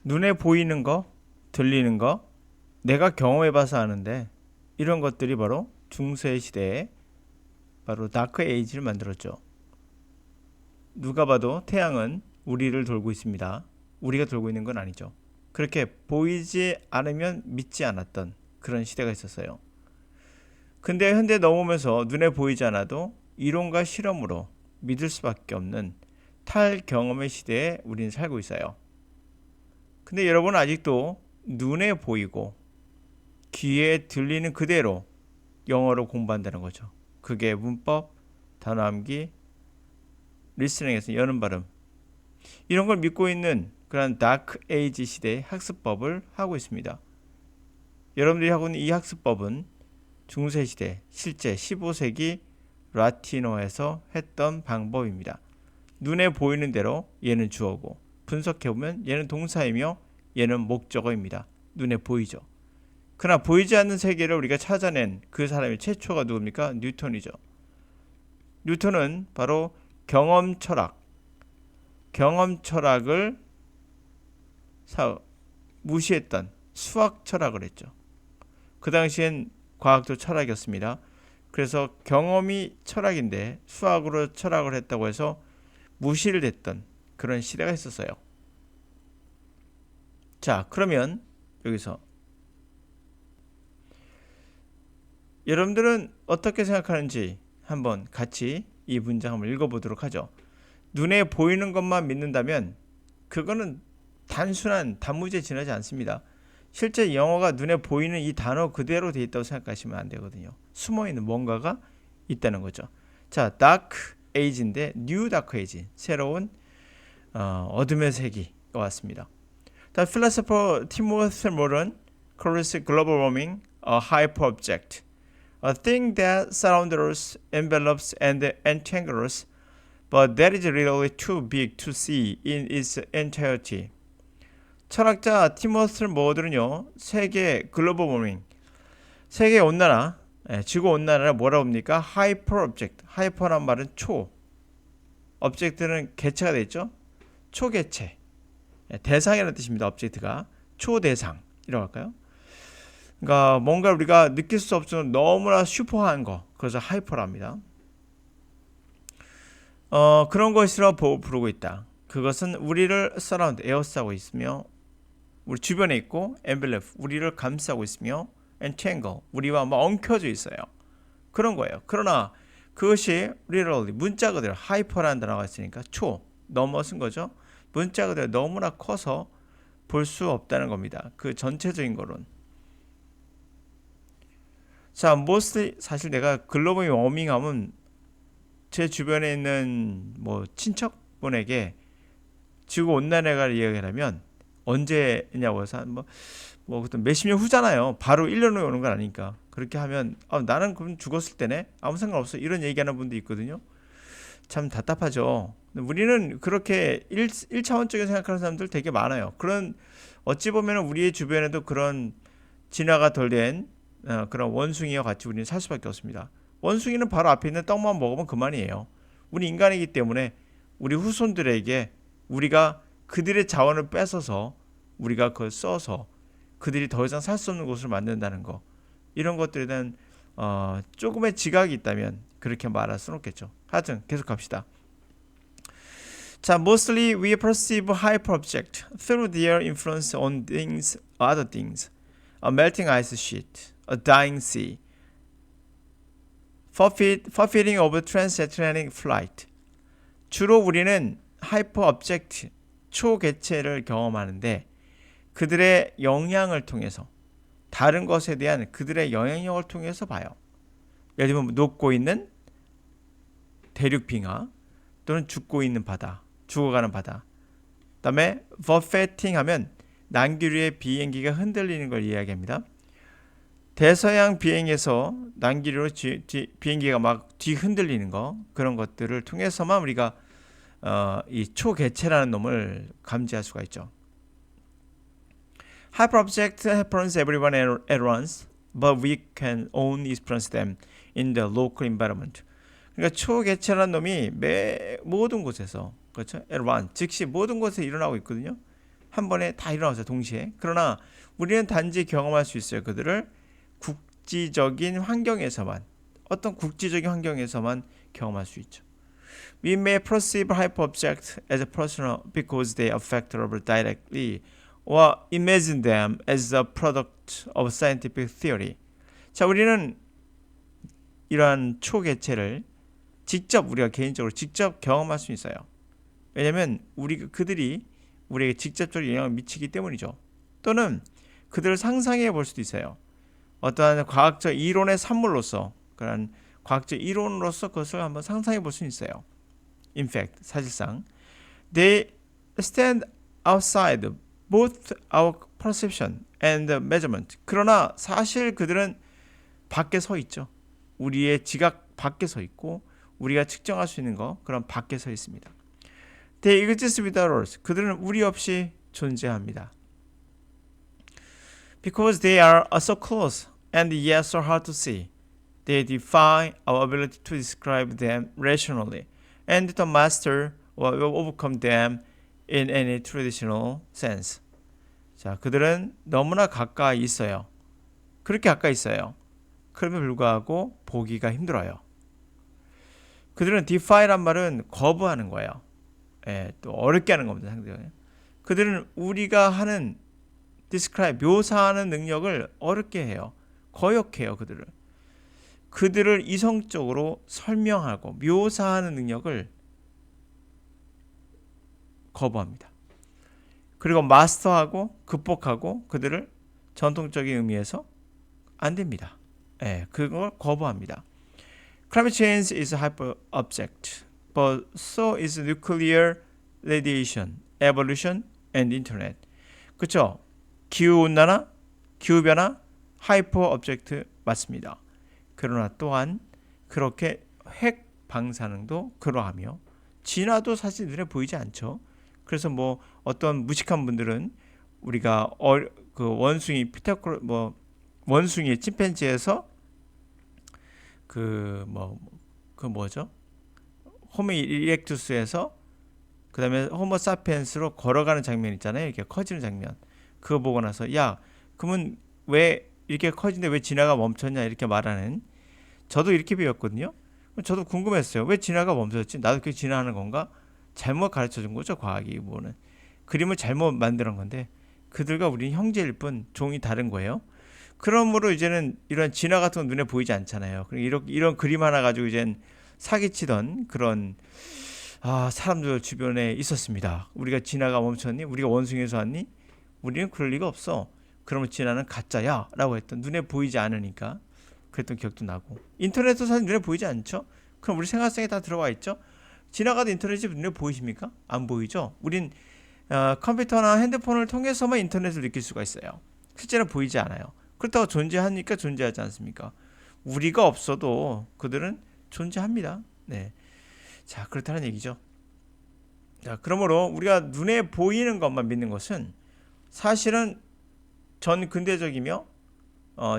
눈에 보이는 거, 들리는 거, 내가 경험해봐서 아는데 이런 것들이 바로 중세 시대에 바로 다크 에이지를 만들었죠. 누가 봐도 태양은 우리를 돌고 있습니다. 우리가 돌고 있는 건 아니죠. 그렇게 보이지 않으면 믿지 않았던 그런 시대가 있었어요. 근데 현대 넘어오면서 눈에 보이지 않아도 이론과 실험으로 믿을 수밖에 없는 탈경험의 시대에 우리는 살고 있어요. 근데 여러분은 아직도 눈에 보이고 귀에 들리는 그대로 영어로 공부한다는 거죠. 그게 문법, 단어 암기, 리스닝에서 여는 발음 이런 걸 믿고 있는 그런 다크 에이지 시대의 학습법을 하고 있습니다. 여러분들이 하고 있는 이 학습법은 중세 시대 실제 15세기 라틴어에서 했던 방법입니다. 눈에 보이는 대로 얘는 주어고 분석해보면 얘는 동사이며 얘는 목적어입니다. 눈에 보이죠. 그러나 보이지 않는 세계를 우리가 찾아낸 그 사람의 최초가 누굽니까? 뉴턴이죠. 뉴턴은 바로 경험 철학을 무시했던 수학 철학을 했죠. 그 당시엔 과학도 철학이었습니다. 그래서 경험이 철학인데 수학으로 철학을 했다고 해서 무시를 했던 그런 시대가 있었어요. 자, 그러면 여기서 여러분들은 어떻게 생각하는지 한번 같이 이 문장 한번 읽어보도록 하죠. 눈에 보이는 것만 믿는다면 그거는 단순한 단무지에 지나지 않습니다. 실제 영어가 눈에 보이는 이 단어 그대로 돼 있다고 생각하시면 안 되거든요. 숨어있는 뭔가가 있다는 거죠. 자, Dark Age인데 New Dark Age, 새로운 어둠의 세기가 왔습니다. The philosopher Timothy Moran calls global warming a hyper object, a thing that surrounds us, envelops and entangles us, but that is really too big to see in its entirety. 철학자 티모스 모어들은요, 세계 글로벌 워밍, 세계 온난화, 지구 온난화를 뭐라고 합니까? 하이퍼 object. 하이퍼란 말은 초. object는 개체가 되어 있죠. 초개체. 대상이라는 뜻입니다. object가 초대상이라고 할까요? 그러니까 뭔가 우리가 느낄 수 없는 너무나 슈퍼한 거, 그래서 하이퍼랍니다. 그런 것이라 부르고 있다. 그것은 우리를 서라운드, 에어싸고 있으며 우리 주변에 있고 envelope, 우리를 감싸고 있으며 entangle, 우리와 막 엉켜져 있어요. 그런 거예요. 그러나 그것이 literally, 문자 그대로 hyper라는 단어가 있으니까 초, 넘어선 거죠. 문자 그대로 너무나 커서 볼 수 없다는 겁니다. 그 전체적인 거론. 자, mostly 사실 내가 글로벌 워밍하면 제 주변에 있는 뭐 친척분에게 지구 온난화가 이야기하면 언제냐고 해서 뭐 그때 몇십 년 후잖아요. 바로 1년 후에 오는 건 아니니까. 그렇게 하면 나는 그럼 죽었을 때네. 아무 상관없어. 이런 얘기하는 분도 있거든요. 참 답답하죠. 우리는 그렇게 1차원적인 생각하는 사람들 되게 많아요. 그런 어찌 보면 우리의 주변에도 그런 진화가 덜 된 그런 원숭이와 같이 우리는 살 수밖에 없습니다. 원숭이는 바로 앞에 있는 떡만 먹으면 그만이에요. 우리 인간이기 때문에 우리 후손들에게 우리가 그들의 자원을 뺏어서 우리가 그걸 써서 그들이 더 이상 살 수 없는 곳을 만든다는 거, 이런 것들에 대한 조금의 지각이 있다면 그렇게 말할 수는 없겠죠. 하여튼 계속 갑시다. 자, mostly we perceive hyper object through their influence on things, other things. A melting ice sheet, a dying sea, forfeiting of transatlantic flight. 주로 우리는 하이퍼 object, 초개체를 경험하는데 그들의 영향을 통해서, 다른 것에 대한 그들의 영향력을 통해서 봐요. 예를 들면 녹고 있는 대륙 빙하 또는 죽고 있는 바다, 죽어가는 바다. 그다음에 buffeting 하면 난기류의 비행기가 흔들리는 걸 이야기합니다. 대서양 비행에서 난기류로 비행기가 막 뒤 흔들리는 거, 그런 것들을 통해서만 우리가 이 초개체라는 놈을 감지할 수가 있죠. Hyperobject happens everyone at once, but we can only experience them in the local environment. 그러니까 초개체라는 놈이 모든 곳에서, 그렇죠? at once, 즉시 모든 곳에 일어나고 있거든요. 한 번에 다 일어나서 동시에. 그러나 우리는 단지 경험할 수 있어요. 그들을 국지적인 환경에서만, 어떤 국지적인 환경에서만 경험할 수 있죠. We may perceive hyperobjects as personal because they affect us directly, or imagine them as the product of scientific theory. 자, 우리는 이러한 초개체를 직접 우리가 개인적으로 직접 경험할 수 있어요. 왜냐하면 그들이 우리에게 직접적으로 영향을 미치기 때문이죠. 또는 그들을 상상해 볼 수도 있어요. 어떠한 과학적 이론의 산물로서, 그런 과학적 이론으로서 그것을 한번 상상해 볼 수 있어요. In fact, 사실상 they stand outside both our perception and measurement. 그러나 사실 그들은 밖에 서 있죠. 우리의 지각 밖에 서 있고 우리가 측정할 수 있는 거 그런 밖에 서 있습니다. They exist without us. 그들은 우리 없이 존재합니다. Because they are so close and yet so hard to see, they defy our ability to describe them rationally and to master or overcome them in any traditional sense. 자, 그들은 너무나 가까이 있어요. 그렇게 가까이 있어요. 그럼에도 불구하고 보기가 힘들어요. 그들은 defy란 말은 거부하는 거예요. 예, 또 어렵게 하는 겁니다. 상대적으로. 그들은 우리가 하는 describe, 묘사하는 능력을 어렵게 해요. 거역해요. 그들을 이성적으로 설명하고 묘사하는 능력을 거부합니다. 그리고 마스터하고 극복하고 그들을 전통적인 의미에서 안 됩니다. 예, 그걸 거부합니다. Climate change is a hyper object, but so is nuclear radiation, evolution, and internet. 그렇죠? 기후온난화, 기후변화, 하이퍼 object 맞습니다. 그러나 또한 그렇게 핵 방사능도 그러하며 진화도 사실 눈에 보이지 않죠. 그래서 뭐 어떤 무식한 분들은 우리가 그 원숭이 원숭이 침팬지에서 뭐죠? 호모 이렉투스에서 그다음에 호모 사피엔스로 걸어가는 장면 있잖아요. 이렇게 커지는 장면. 그거 보고 나서 야, 그러면 왜 이렇게 커지는데 왜 진화가 멈췄냐 이렇게 말하는, 저도 이렇게 배웠거든요. 저도 궁금했어요. 왜 진화가 멈췄지? 나도 그렇게 진화하는 건가? 잘못 가르쳐준 거죠. 과학이 뭐는 그림을 잘못 만드는 건데 그들과 우리는 형제일 뿐 종이 다른 거예요. 그러므로 이제는 이런 진화 같은 건 눈에 보이지 않잖아요. 이런 그림 하나 가지고 이젠 사기치던 그런 사람들 주변에 있었습니다. 우리가 진화가 멈췄니? 우리가 원숭이에서 왔니? 우리는 그럴 리가 없어. 그러면 진화는 가짜야 라고 했던, 눈에 보이지 않으니까 그랬던 기억도 나고. 인터넷도 사실 눈에 보이지 않죠? 그럼 우리 생활성에 다 들어와 있죠? 지나가도 인터넷이 눈에 보이십니까? 안 보이죠? 우린 컴퓨터나 핸드폰을 통해서만 인터넷을 느낄 수가 있어요. 실제로 보이지 않아요. 그렇다고 존재하니까 존재하지 않습니까? 우리가 없어도 그들은 존재합니다. 네. 자, 그렇다는 얘기죠. 자, 그러므로 우리가 눈에 보이는 것만 믿는 것은 사실은 전 근대적이며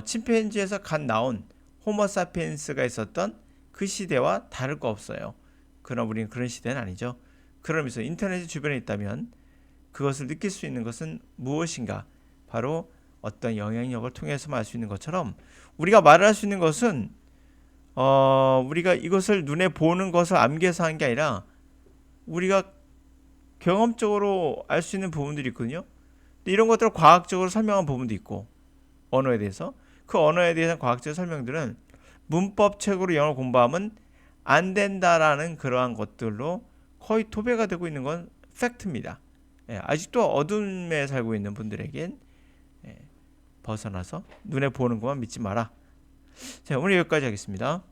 침팬지에서 나온 호모 사피엔스가 있었던 그 시대와 다를 거 없어요. 그러나 우리는 그런 시대는 아니죠. 그러면서 인터넷이 주변에 있다면 그것을 느낄 수 있는 것은 무엇인가? 바로 어떤 영향력을 통해서만 알 수 있는 것처럼 우리가 말을 할 수 있는 것은 우리가 이것을 눈에 보는 것을 암기해서 하는 게 아니라 우리가 경험적으로 알 수 있는 부분들이 있거든요. 근데 이런 것들을 과학적으로 설명한 부분도 있고, 언어에 대해서 그 언어에 대한 과학적 설명들은 문법책으로 영어를 공부하면 안 된다라는 그러한 것들로 거의 도배가 되고 있는 건 팩트입니다. 예, 아직도 어둠에 살고 있는 분들에겐 벗어나서 눈에 보는 것만 믿지 마라. 자, 오늘 여기까지 하겠습니다.